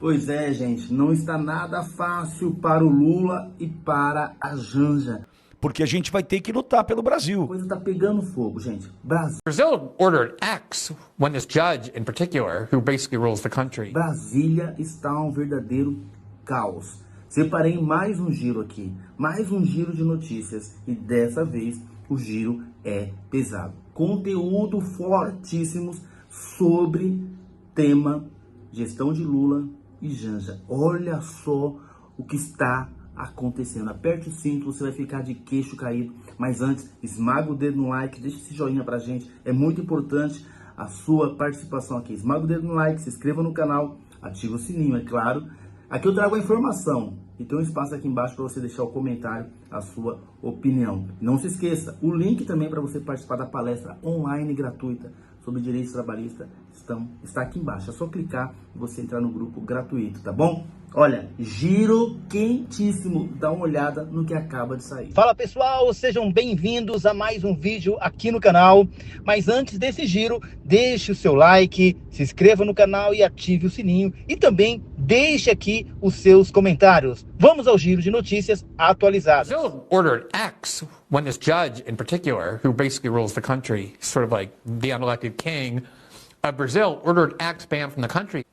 Pois é, gente, não está nada fácil para o Lula e para a Janja. Porque a gente vai ter que lutar pelo Brasil. A coisa tá pegando fogo, gente. Brazil ordered X when this judge in particular, who basically rules the country. Brasília está um verdadeiro caos. Separei mais um giro aqui, mais um giro de notícias e dessa vez o giro é pesado. Conteúdo fortíssimos sobre tema gestão de Lula e Janja. Olha só o que está acontecendo. Aperte o cinto, você vai ficar de queixo caído. Mas antes, esmaga o dedo no like, deixa esse joinha pra gente. É muito importante a sua participação aqui. Esmaga o dedo no like, se inscreva no canal, ativa o sininho, é claro. Aqui eu trago a informação e tem um espaço aqui embaixo para você deixar o comentário, a sua opinião. Não se esqueça, o link também para você participar da palestra online gratuita sobre direitos trabalhistas está aqui embaixo. É só clicar e você entrar no grupo gratuito, tá bom? Olha, giro quentíssimo, dá uma olhada no que acaba de sair. Fala pessoal, sejam bem-vindos a mais um vídeo aqui no canal. Mas antes desse giro, deixe o seu like, se inscreva no canal e ative o sininho. E também deixe aqui os seus comentários. Vamos ao giro de notícias atualizadas. Brazil ordered X when this judge in particular, who basically rules the country, sort of like the unelected king of Brazil, ordered X banned from the country.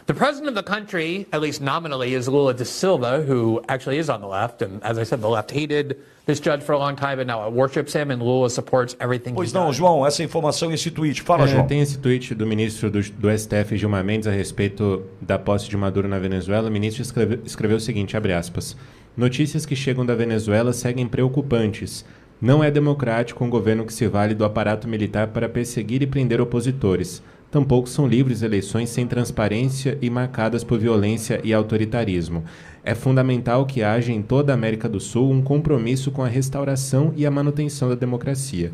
The president of the country, at least nominally, is Lula da Silva, who actually is on the left. And as I said, the left hated this judge for a long time, and now it worships him, and Lula supports everything Pois he não, does. João, essa informação e esse tweet. Fala, João. Tem esse tweet do ministro do STF, Gilmar Mendes, a respeito da posse de Maduro na Venezuela. O ministro escreveu o seguinte, abre aspas, notícias que chegam da Venezuela seguem preocupantes. Não é democrático um governo que se vale do aparato militar para perseguir e prender opositores. Tampouco são livres eleições sem transparência e marcadas por violência e autoritarismo. É fundamental que haja em toda a América do Sul um compromisso com a restauração e a manutenção da democracia.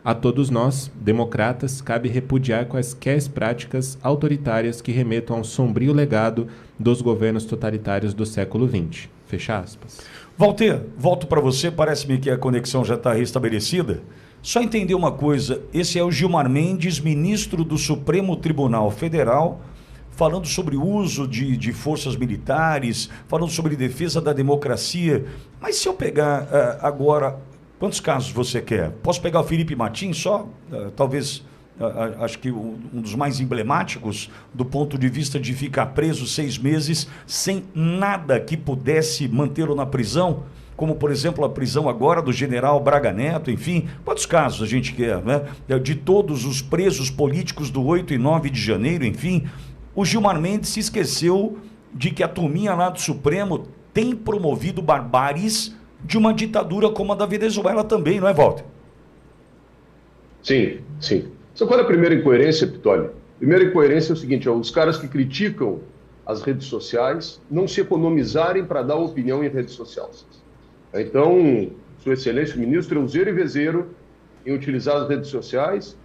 A todos nós, democratas, cabe repudiar quaisquer práticas autoritárias que remetam ao sombrio legado dos governos totalitários do século XX. Fecha aspas. Walter, volto para você, parece-me que a conexão já está restabelecida. Só entender uma coisa, esse é o Gilmar Mendes, ministro do Supremo Tribunal Federal, falando sobre o uso de forças militares, falando sobre defesa da democracia. Mas se eu pegar agora, quantos casos você quer? Posso pegar o Felipe Martins só? Talvez, acho que um dos mais emblemáticos do ponto de vista de ficar preso 6 meses sem nada que pudesse mantê-lo na prisão, como, por exemplo, a prisão agora do general Braga Neto, enfim, quantos casos a gente quer, né? De todos os presos políticos do 8 e 9 de janeiro, enfim, o Gilmar Mendes se esqueceu de que a turminha lá do Supremo tem promovido barbáries de uma ditadura como a da Venezuela também, não é, Walter? Sim, sim. Sabe qual é a primeira incoerência, Pitoli? A primeira incoerência é o seguinte, os caras que criticam as redes sociais não se economizarem para dar opinião em redes sociais. Então, Sua Excelência, o ministro é useiro e vezeiro em utilizar as redes sociais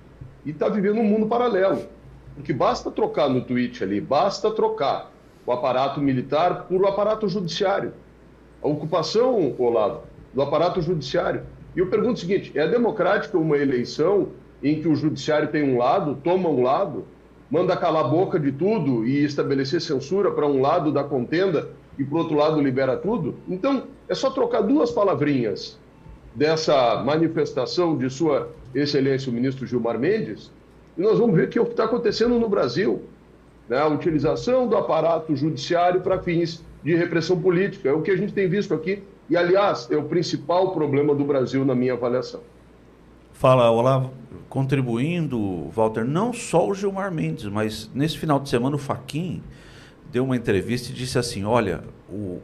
e está vivendo um mundo paralelo. Porque basta trocar no tweet ali, basta trocar o aparato militar por o aparato judiciário. A ocupação, Olavo, do aparato judiciário. E eu pergunto o seguinte, é democrática uma eleição em que o judiciário tem um lado, toma um lado, manda calar a boca de tudo e estabelecer censura para um lado da contenda e, por outro lado, libera tudo? Então, é só trocar 2 palavrinhas dessa manifestação de Sua Excelência, o ministro Gilmar Mendes, e nós vamos ver o que está acontecendo no Brasil. Né? A utilização do aparato judiciário para fins de repressão política. É o que a gente tem visto aqui. E, aliás, é o principal problema do Brasil, na minha avaliação. Fala, Olavo. Contribuindo, Walter, não só o Gilmar Mendes, mas nesse final de semana o Fachin deu uma entrevista e disse assim, olha,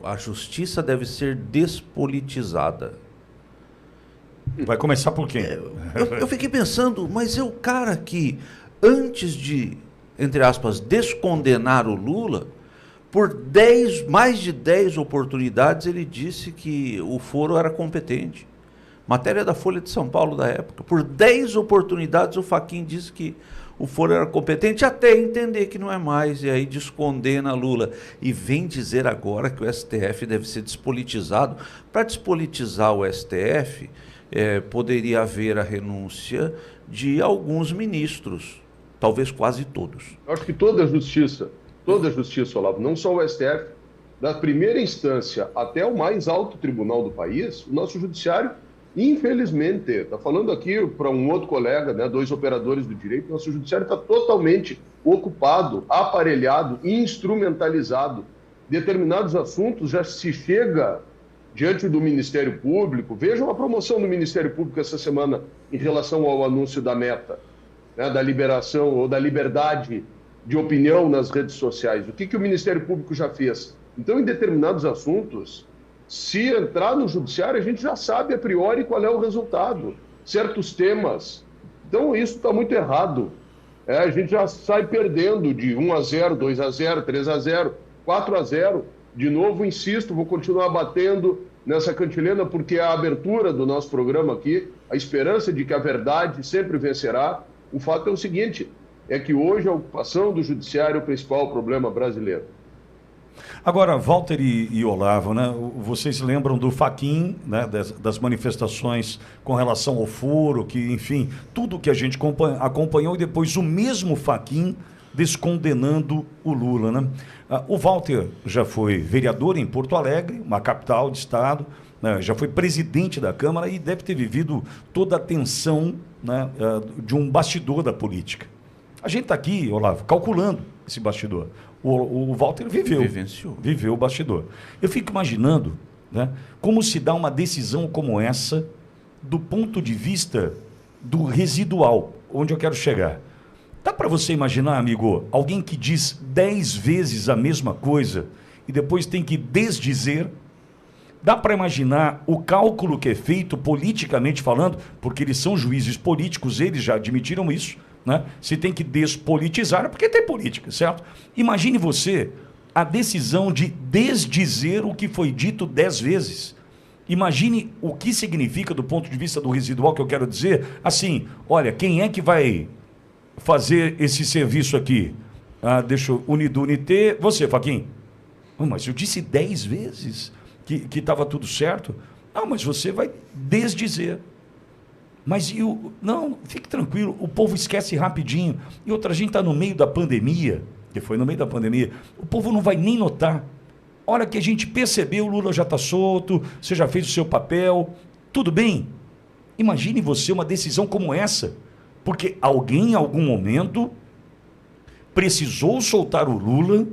a justiça deve ser despolitizada. Vai começar por quê? Eu fiquei pensando, mas é o cara que, antes de, entre aspas, descondenar o Lula, por mais de 10 oportunidades ele disse que o foro era competente. Matéria da Folha de São Paulo da época. Por 10 oportunidades o Fachin disse que o foro era competente, até entender que não é mais, e aí descondena Lula. E vem dizer agora que o STF deve ser despolitizado. Para despolitizar o STF, poderia haver a renúncia de alguns ministros, talvez quase todos. Eu acho que toda a justiça toda a justiça, Olavo, não só o STF, da primeira instância até o mais alto tribunal do país, o nosso judiciário, infelizmente, está falando aqui para um outro colega, né, 2 operadores do direito, nosso judiciário está totalmente ocupado, aparelhado, instrumentalizado. Determinados assuntos já se chega diante do Ministério Público. Vejam a promoção do Ministério Público essa semana em relação ao anúncio da Meta, né, da liberação ou da liberdade de opinião nas redes sociais. O que o Ministério Público já fez? Então, em determinados assuntos, se entrar no judiciário, a gente já sabe a priori qual é o resultado. Certos temas. Então, isso está muito errado. A gente já sai perdendo de 1-0, 2-0, 3-0, 4-0. De novo, insisto, vou continuar batendo nessa cantilena, porque a abertura do nosso programa aqui, a esperança de que a verdade sempre vencerá. O fato é o seguinte, é que hoje a ocupação do judiciário é o principal problema brasileiro. Agora, Walter e Olavo, né, vocês lembram do Fachin, né, das manifestações com relação ao foro, que, enfim, tudo que a gente acompanhou, e depois o mesmo Fachin descondenando o Lula, né? O Walter já foi vereador em Porto Alegre, uma capital de estado, né, já foi presidente da Câmara e deve ter vivido toda a tensão, né, de um bastidor da política. A gente está aqui, Olavo, calculando esse bastidor. O Walter viveu o bastidor. Eu fico imaginando, né, como se dá uma decisão como essa do ponto de vista do residual, onde eu quero chegar. Dá para você imaginar, amigo, alguém que diz 10 vezes a mesma coisa e depois tem que desdizer? Dá para imaginar o cálculo que é feito politicamente falando, porque eles são juízes políticos, eles já admitiram isso, né? Se tem que despolitizar, é porque tem política, certo? Imagine você a decisão de desdizer o que foi dito 10 vezes. Imagine o que significa do ponto de vista do residual, que eu quero dizer, assim, olha, quem é que vai fazer esse serviço aqui? Deixa eu... Unidunité, você, Fachin. Mas eu disse 10 vezes que estava tudo certo. Não, mas você vai desdizer. Mas não, fique tranquilo, o povo esquece rapidinho. E outra, a gente está no meio da pandemia, que foi no meio da pandemia, o povo não vai nem notar. Hora que a gente percebeu, o Lula já está solto, você já fez o seu papel, tudo bem. Imagine você uma decisão como essa, porque alguém em algum momento precisou soltar o Lula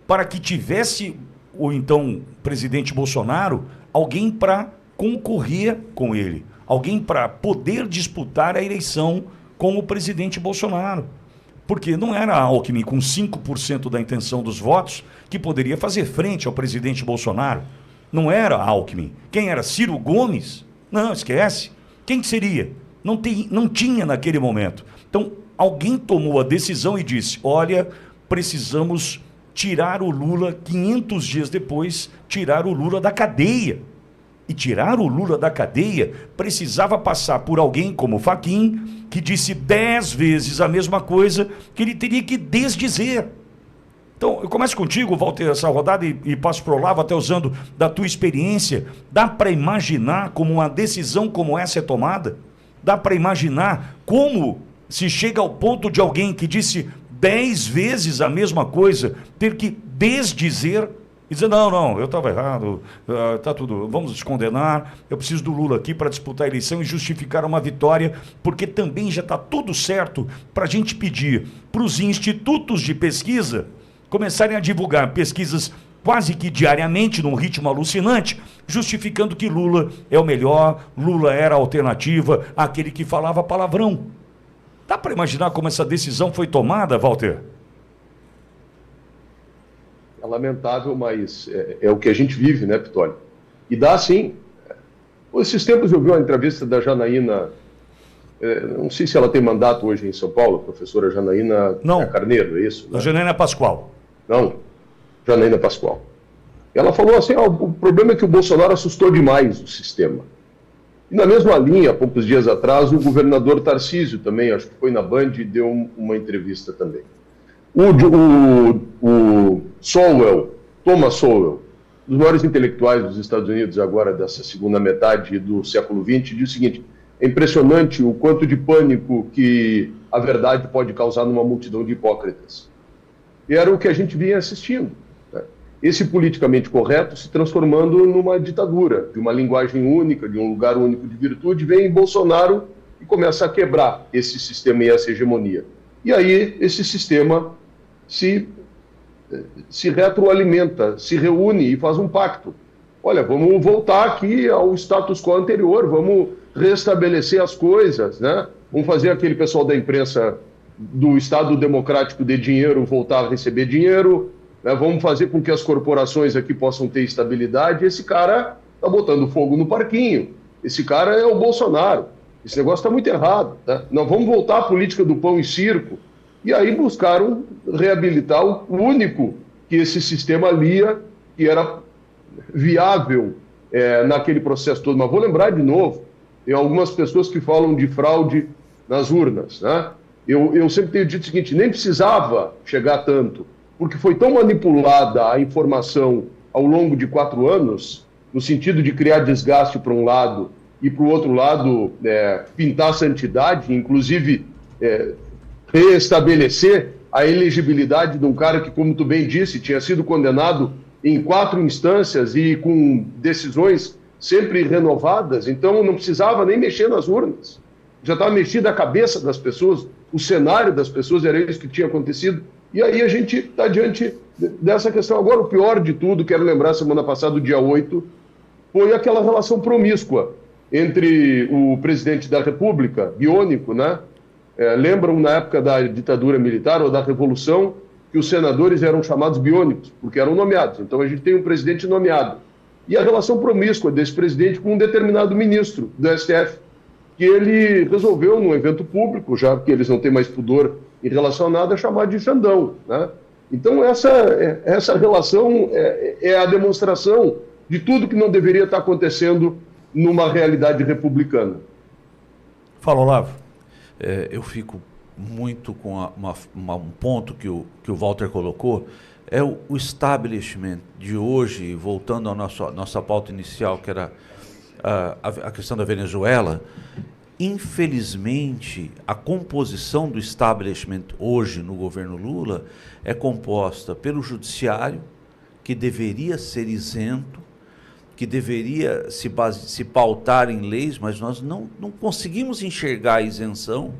para que tivesse, o então presidente Bolsonaro, alguém para concorrer com ele. Alguém para poder disputar a eleição com o presidente Bolsonaro. Porque não era Alckmin com 5% da intenção dos votos que poderia fazer frente ao presidente Bolsonaro. Não era Alckmin. Quem era? Ciro Gomes? Não, esquece. Quem seria? Não tinha naquele momento. Então, alguém tomou a decisão e disse, olha, precisamos tirar o Lula, 500 dias depois, tirar o Lula da cadeia. E tirar o Lula da cadeia precisava passar por alguém como Fachin, que disse 10 vezes a mesma coisa, que ele teria que desdizer. Então, eu começo contigo, Walter, essa rodada e passo para o Olavo, até usando da tua experiência. Dá para imaginar como uma decisão como essa é tomada? Dá para imaginar como se chega ao ponto de alguém que disse 10 vezes a mesma coisa, ter que desdizer e dizer, não, eu estava errado, tá tudo, vamos descondenar, eu preciso do Lula aqui para disputar a eleição e justificar uma vitória, porque também já está tudo certo para a gente pedir para os institutos de pesquisa começarem a divulgar pesquisas quase que diariamente, num ritmo alucinante, justificando que Lula é o melhor, Lula era a alternativa, aquele que falava palavrão. Dá para imaginar como essa decisão foi tomada, Walter? É lamentável, mas é o que a gente vive, né, Pitoli? E dá sim. Esses tempos eu vi uma entrevista da Janaína, não sei se ela tem mandato hoje em São Paulo, a professora Janaína Carneiro, é isso? Né? A Janaína Pascoal. Não, Janaína Pascoal. Ela falou assim, o problema é que o Bolsonaro assustou demais o sistema. E na mesma linha, há poucos dias atrás, o governador Tarcísio também, acho que foi na Band, deu uma entrevista também. O Sowell, Thomas Sowell, um dos maiores intelectuais dos Estados Unidos agora dessa segunda metade do século XX, diz o seguinte, é impressionante o quanto de pânico que a verdade pode causar numa multidão de hipócritas. era o que a gente vinha assistindo, né? Esse politicamente correto se transformando numa ditadura, de uma linguagem única, de um lugar único de virtude, vem Bolsonaro e começa a quebrar esse sistema e essa hegemonia. E aí esse sistema se retroalimenta, se reúne e faz um pacto. Olha, vamos voltar aqui ao status quo anterior, vamos restabelecer as coisas, né? Vamos fazer aquele pessoal da imprensa do Estado Democrático de dinheiro voltar a receber dinheiro, né? Vamos fazer com que as corporações aqui possam ter estabilidade. Esse cara está botando fogo no parquinho. Esse cara é o Bolsonaro. Esse negócio está muito errado, né? Nós vamos voltar à política do pão e circo. E aí buscaram reabilitar o único que esse sistema lia, que era viável naquele processo todo. Mas vou lembrar de novo, tem algumas pessoas que falam de fraude nas urnas, né? Eu sempre tenho dito o seguinte, nem precisava chegar tanto, porque foi tão manipulada a informação ao longo de 4 anos, no sentido de criar desgaste para um lado e para o outro lado pintar santidade, inclusive reestabelecer a elegibilidade de um cara que, como tu bem disse, tinha sido condenado em 4 instâncias e com decisões sempre renovadas, então não precisava nem mexer nas urnas. Já estava mexida a cabeça das pessoas, o cenário das pessoas, era isso que tinha acontecido. E aí a gente está diante dessa questão. Agora, o pior de tudo, quero lembrar, semana passada, dia 8, foi aquela relação promíscua entre o presidente da República, biônico, né? Lembram na época da ditadura militar ou da Revolução que os senadores eram chamados biônicos, porque eram nomeados. Então a gente tem um presidente nomeado. E a relação promíscua desse presidente com um determinado ministro do STF, que ele resolveu, num evento público, já que eles não têm mais pudor em relação a nada, chamar de Xandão, né? Então essa relação é a demonstração de tudo que não deveria estar acontecendo numa realidade republicana. Fala, Olavo. Eu fico muito com um ponto que o Walter colocou, é o establishment de hoje, voltando à nossa pauta inicial, que era a questão da Venezuela. Infelizmente, a composição do establishment hoje no governo Lula é composta pelo judiciário, que deveria ser isento, que deveria se pautar em leis, mas nós não conseguimos enxergar a isenção.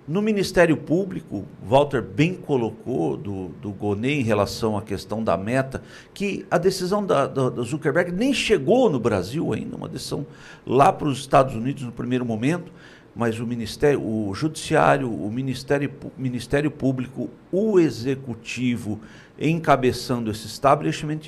No Ministério Público, Walter bem colocou do Gonê em relação à questão da meta, que a decisão do Zuckerberg nem chegou no Brasil ainda, uma decisão lá para os Estados Unidos no primeiro momento, mas o Judiciário, o Ministério Público, o Executivo encabeçando esse establishment,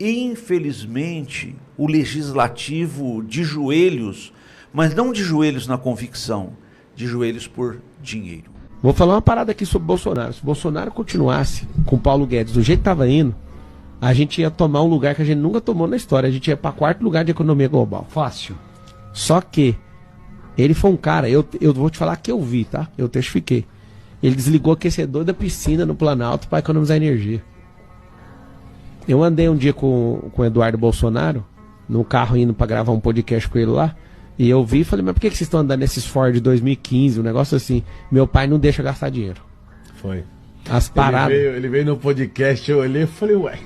e, infelizmente, o Legislativo de joelhos, mas não de joelhos na convicção, de joelhos por dinheiro. Vou falar uma parada aqui sobre o Bolsonaro. Se o Bolsonaro continuasse com o Paulo Guedes do jeito que estava indo, a gente ia tomar um lugar que a gente nunca tomou na história. A gente ia para 4º lugar de economia global. Fácil. Só que ele foi um cara, eu vou te falar que eu vi, tá? Eu testifiquei. Ele desligou o aquecedor da piscina no Planalto para economizar energia. Eu andei um dia com o Eduardo Bolsonaro, no carro indo para gravar um podcast com ele lá, e eu vi e falei, mas por que vocês estão andando nesses Ford de 2015, um negócio assim? Meu pai não deixa gastar dinheiro. Foi. As paradas... Ele veio no podcast, eu olhei e falei, ué,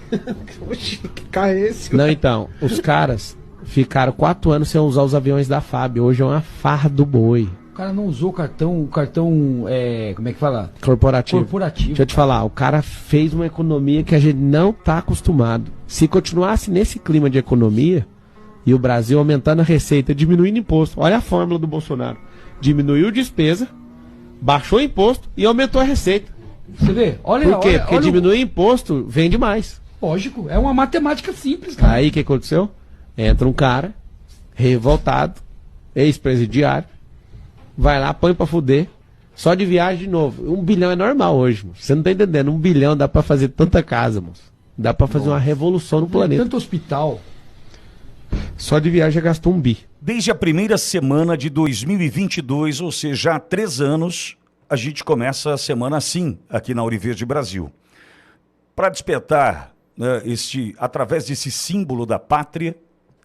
que carro é esse? Não, então, os caras ficaram 4 anos sem usar os aviões da FAB, hoje é uma farra do boi. O cara não usou o cartão, como é que fala? Corporativo. Corporativo. Deixa eu te falar, o cara fez uma economia que a gente não está acostumado. Se continuasse nesse clima de economia, e o Brasil aumentando a receita, diminuindo imposto, olha a fórmula do Bolsonaro. Diminuiu despesa, baixou imposto e aumentou a receita. Você vê? Olha, por quê? olha, porque olha diminuir imposto vende mais. Lógico, é uma matemática simples, cara. Aí o que aconteceu? Entra um cara, revoltado, ex-presidiário, vai lá, põe pra fuder, só de viagem de novo. 1 bilhão é normal hoje, moço. Você não tá entendendo. 1 bilhão dá pra fazer tanta casa, moço. Dá pra fazer uma revolução no planeta. Tanto hospital. Só de viagem já gastou 1 bi. Desde a primeira semana de 2022, ou seja, há 3 anos, a gente começa a semana assim, aqui na Ouro Verde Brasil. Para despertar, né, através desse símbolo da pátria,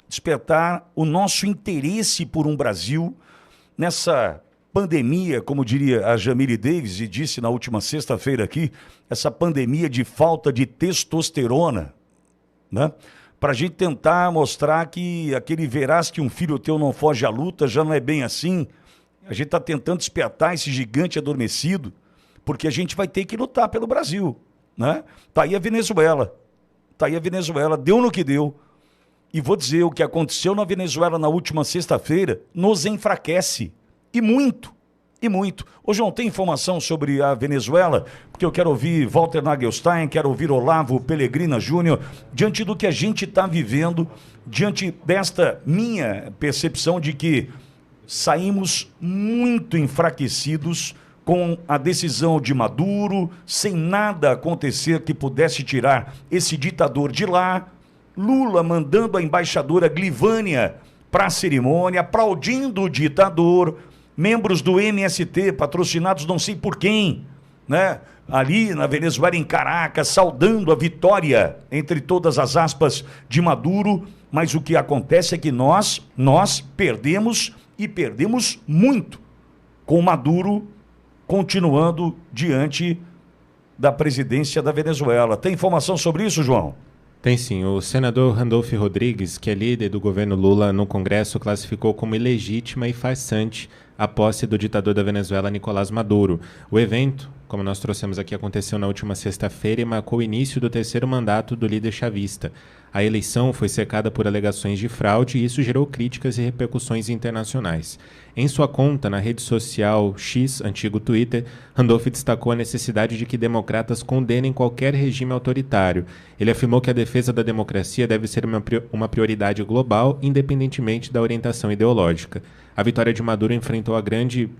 despertar o nosso interesse por um Brasil nessa pandemia, como diria a Jamile Davis, e disse na última sexta-feira aqui, essa pandemia de falta de testosterona, né? Para a gente tentar mostrar que aquele verás que um filho teu não foge à luta já não é bem assim. A gente está tentando despertar esse gigante adormecido, porque a gente vai ter que lutar pelo Brasil, né? Tá aí a Venezuela, deu no que deu. E vou dizer, o que aconteceu na Venezuela na última sexta-feira nos enfraquece, e muito. Ô João, tem informação sobre a Venezuela? Porque eu quero ouvir Walter Nagelstein, quero ouvir Olavo Pellegrina Júnior, diante do que a gente está vivendo, diante desta minha percepção de que saímos muito enfraquecidos com a decisão de Maduro, sem nada acontecer que pudesse tirar esse ditador de lá, Lula mandando a embaixadora Glivânia para a cerimônia, aplaudindo o ditador, membros do MST, patrocinados não sei por quem, né? Ali na Venezuela, em Caracas, saudando a vitória, entre todas as aspas, de Maduro, mas o que acontece é que nós perdemos, e perdemos muito, com Maduro continuando diante da presidência da Venezuela. Tem informação sobre isso, João? Tem sim. O senador Randolph Rodrigues, que é líder do governo Lula no Congresso, classificou como ilegítima e farsante a posse do ditador da Venezuela, Nicolás Maduro. O evento, como nós trouxemos aqui, aconteceu na última sexta-feira e marcou o início do terceiro mandato do líder chavista. A eleição foi cercada por alegações de fraude e isso gerou críticas e repercussões internacionais. Em sua conta na rede social X, antigo Twitter, Randolph destacou a necessidade de que democratas condenem qualquer regime autoritário. Ele afirmou que a defesa da democracia deve ser uma prioridade global, independentemente da orientação ideológica. A vitória de Maduro enfrentou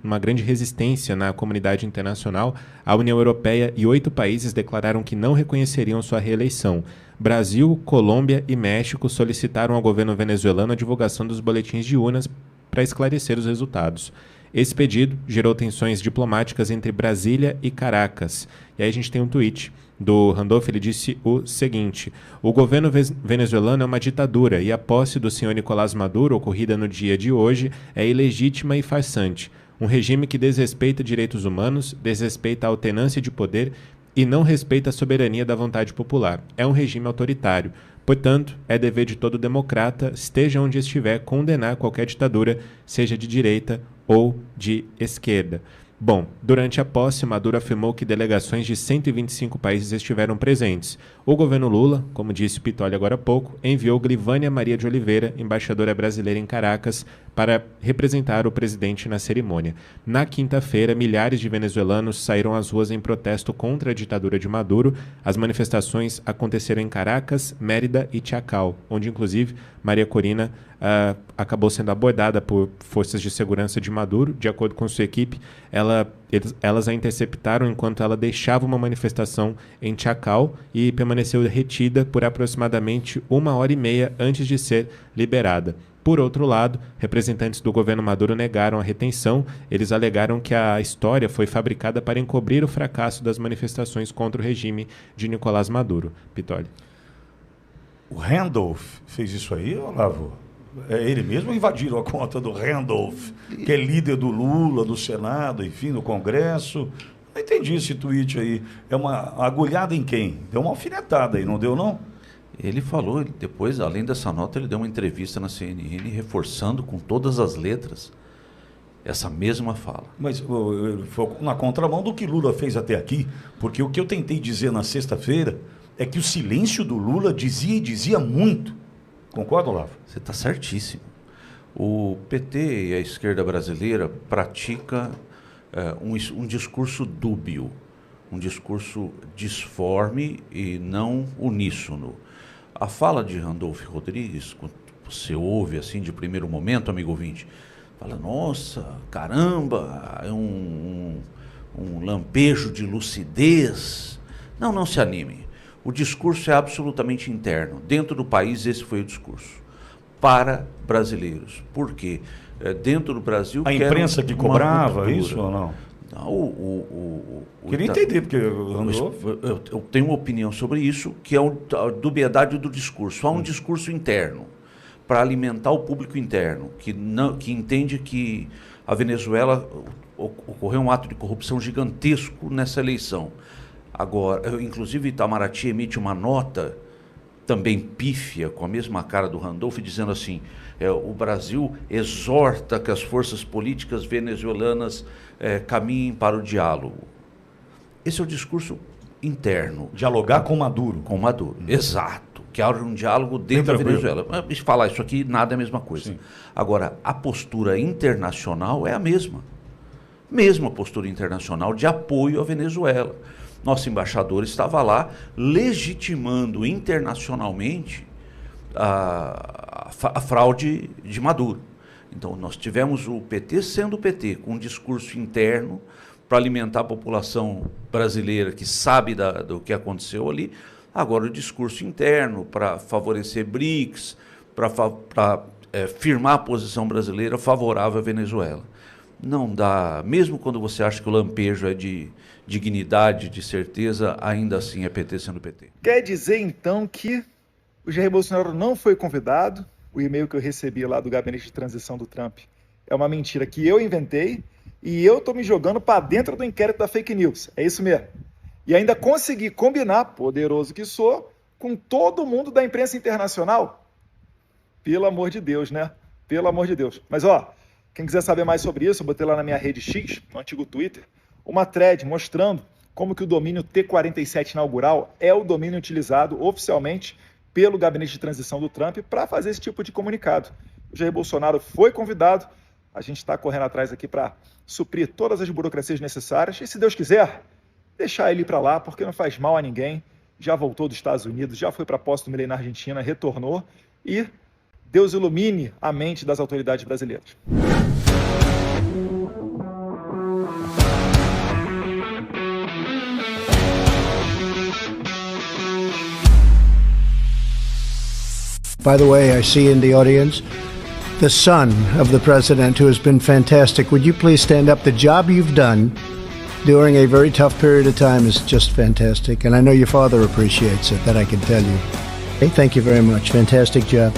uma grande resistência na comunidade internacional. A União Europeia e 8 países declararam que não reconheceriam sua reeleição. Brasil, Colômbia e México solicitaram ao governo venezuelano a divulgação dos boletins de urnas para esclarecer os resultados. Esse pedido gerou tensões diplomáticas entre Brasília e Caracas. E aí a gente tem um tweet do Randolph, ele disse o seguinte: o governo venezuelano é uma ditadura e a posse do senhor Nicolás Maduro, ocorrida no dia de hoje, é ilegítima e farsante. Um regime que desrespeita direitos humanos, desrespeita a alternância de poder e não respeita a soberania da vontade popular. É um regime autoritário. Portanto, é dever de todo democrata, esteja onde estiver, condenar qualquer ditadura, seja de direita ou de esquerda. Bom, durante a posse, Maduro afirmou que delegações de 125 países estiveram presentes. O governo Lula, como disse Pitoli agora há pouco, enviou Glivânia Maria de Oliveira, embaixadora brasileira em Caracas, para representar o presidente na cerimônia. Na quinta-feira, milhares de venezuelanos saíram às ruas em protesto contra a ditadura de Maduro. As manifestações aconteceram em Caracas, Mérida e Chacal, onde inclusive Maria Corina acabou sendo abordada por forças de segurança de Maduro. De acordo com sua equipe, elas a interceptaram enquanto ela deixava uma manifestação em Chacal e permaneceu retida por aproximadamente 1h30 antes de ser liberada. Por outro lado, representantes do governo Maduro negaram a retenção. Eles alegaram que a história foi fabricada para encobrir o fracasso das manifestações contra o regime de Nicolás Maduro. Pitoli. O Randolph fez isso aí, Olavo? É ele mesmo, invadiram a conta do Randolph, que é líder do Lula, do Senado, enfim, do Congresso. Não entendi esse tweet aí. É uma agulhada em quem? Deu uma alfinetada aí, não deu não? Ele falou, depois, além dessa nota, ele deu uma entrevista na CNN reforçando com todas as letras essa mesma fala. Mas foi na contramão do que Lula fez até aqui, porque o que eu tentei dizer na sexta-feira é que o silêncio do Lula dizia muito. Concorda, Olavo? Você está certíssimo. O PT e a esquerda brasileira pratica um discurso dúbio, um discurso disforme e não uníssono. A fala de Randolph Rodrigues, quando você ouve assim de primeiro momento, amigo ouvinte, fala, nossa, caramba, é um lampejo de lucidez. Não se anime. O discurso é absolutamente interno. Dentro do país, esse foi o discurso. Para brasileiros. Por quê? Dentro do Brasil... A imprensa que cobrava isso ou não? Não, queria entender, porque eu tenho uma opinião sobre isso, que é a dubiedade do discurso. Há um discurso interno para alimentar o público interno, que entende que a Venezuela ocorreu um ato de corrupção gigantesco nessa eleição. Agora, inclusive Itamaraty emite uma nota também pífia, com a mesma cara do Randolph, dizendo assim, o Brasil exorta que as forças políticas venezuelanas caminhem para o diálogo. Esse é o discurso interno. Dialogar com Maduro. Com Maduro, exato. Que haja um diálogo dentro da Venezuela. Mas falar isso aqui, nada é a mesma coisa. Sim. Agora, a postura internacional é a mesma. Mesma postura internacional de apoio à Venezuela. Nosso embaixador estava lá legitimando internacionalmente a fraude de Maduro. Então, nós tivemos o PT sendo o PT, com um discurso interno para alimentar a população brasileira que sabe do que aconteceu ali. Agora, o discurso interno para favorecer BRICS, para firmar a posição brasileira favorável à Venezuela. Não dá, mesmo quando você acha que o lampejo é de dignidade, de certeza, ainda assim é PT sendo PT. Quer dizer, então, que o Jair Bolsonaro não foi convidado? O e-mail que eu recebi lá do gabinete de transição do Trump é uma mentira que eu inventei e eu estou me jogando para dentro do inquérito da fake news. É isso mesmo. E ainda consegui combinar, poderoso que sou, com todo mundo da imprensa internacional. Pelo amor de Deus, né? Pelo amor de Deus. Mas, ó, quem quiser saber mais sobre isso, eu botei lá na minha rede X, no antigo Twitter, uma thread mostrando como que o domínio T47 inaugural é o domínio utilizado oficialmente pelo gabinete de transição do Trump para fazer esse tipo de comunicado. O Jair Bolsonaro foi convidado, a gente está correndo atrás aqui para suprir todas as burocracias necessárias e, se Deus quiser, deixar ele ir para lá, porque não faz mal a ninguém. Já voltou dos Estados Unidos, já foi para a posse do Milei na Argentina, retornou e Deus ilumine a mente das autoridades brasileiras. By the way, I see in the audience the son of the president, who has been fantastic. Would you please stand up? The job you've done during a very tough period of time is just fantastic. And I know your father appreciates it, that I can tell you. Hey, thank you very much. Fantastic job.